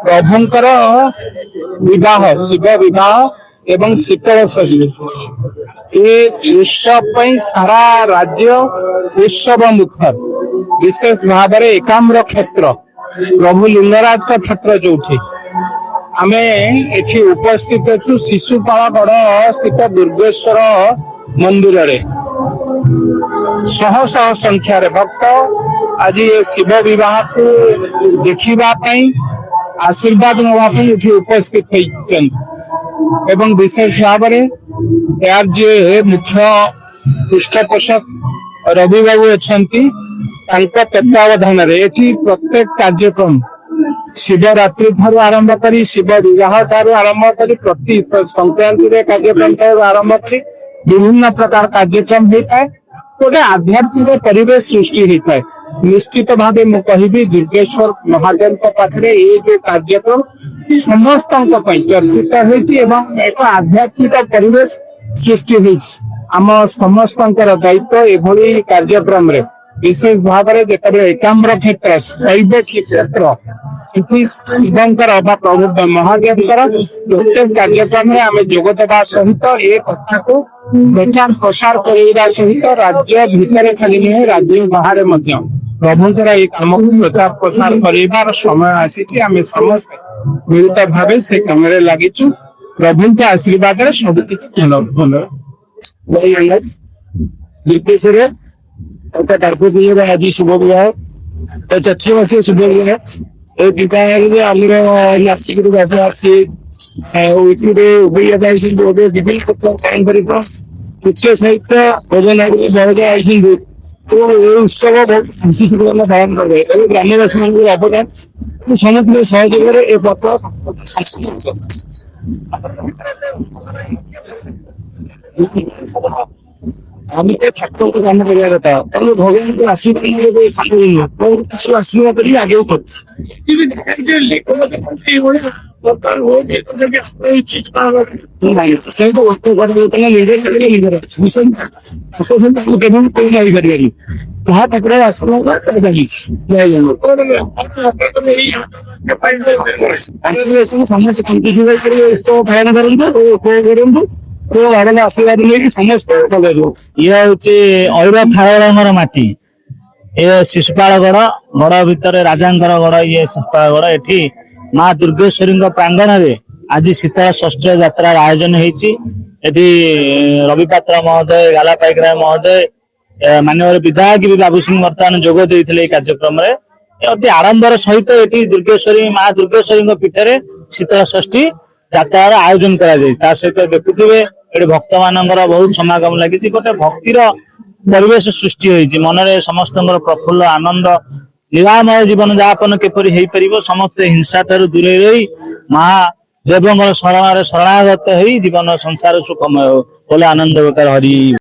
प्रभुंकर विवाह शिव विवाह एवं शीतल षष्ठी ये उत्सव पर सारा राज्य उत्सव मुखर विशेष भाव में एकाम्र क्षेत्र प्रभु लिंगराज का क्षेत्र जो आम एठी उपस्थित अच्छु शिशुपालगढ़ स्थित दुर्गेश्वर मंदिर रे शह शह संख्यार भक्त आज ये शिव विवाह को देखा आशीर्वाद नापी उपस्थित होती एवं विशेष भाव में यार जे मुख्य पृष्ठपोषक रवि बाबू अच्छा तत्वावधान प्रत्येक कार्यक्रम शिवरात्रि ठार आरंभ कर शिव विवाह ठार आरंभ कर प्रति संक्रांति कार्यक्रम ठार आरंभ कर विभिन्न प्रकार कार्यक्रम होता है गोटे आध्यात्मिक परिवेश सृष्टि होता है। निश्चित भाव मुझे कहबी दुर्गेश्वर महादेव पाखे ये जो कार्यक्रम समस्त चर्चित होती एक आध्यात्मिक परिवेश सृष्टि होम समस्त दायित्व एभली कार्यक्रम रे विशेष भाव में जिते एकाम्र क्षेत्र शैव क्षेत्र शिवंकर प्रभु महादेव प्रत्येक कार्यक्रम में आम जोगदेवा सहित ए कथा को प्रचार प्रसार करने सहित राज्य भितर खाली नुहे राज्य बाहर प्रभुंकर ये कम को प्रचार प्रसार कर समय आसी आम समस्त मिलित भाव से कम लगिचु प्रभु के आशीर्वाद सब किसी भल आज शुभ विवाह चतुर्थी शुभ विवाह नासिक मुख्य सहित भोजन तो उत्सव बहुत शांतिपूर्ण पालन कर ग्रामवासी अवदान समस्त सहयोग आम ठाकुर को काम कर भगवान को आशीर्वाद कर आगे ठाकुर आशीर्वाद समस्त पालन करूँ आशीर्वाद नहीं समस्त ये हूँ ऐर खारगढ़ माटी ये शिशुपालगढ़ गढ़ भितर राजांकर गढ़ ये शिशुपालगढ़ एठी माँ दुर्गेश्वरी प्रांगण रे आज शीतल षष्ठी यात्रा आयोजन होती रवि पात्र महोदय गाला पाइकराय महोदय माननीय विधायक भी बाबू सिंह बर्तमान जोग देते कार्यक्रम रे अति आडंबर सहित ये दुर्गेश्वरी माँ दुर्गेश्वरी पीठरे शीतल षष्ठी यात्रा आयोजन करा सहित देखुवे ये भक्त मानकर बहुत समागम लगी गोटे भक्तिर परिवेश सृष्टि होती मनरे समस्त प्रफुल्ल आनंद निरामय जीवन यापन किपरि हो पार समस्त हिंसा ठार दूरे रही महादेव शरण शरणागत हो जीवन संसार सुखमय बोले आनंद बेकार हरि।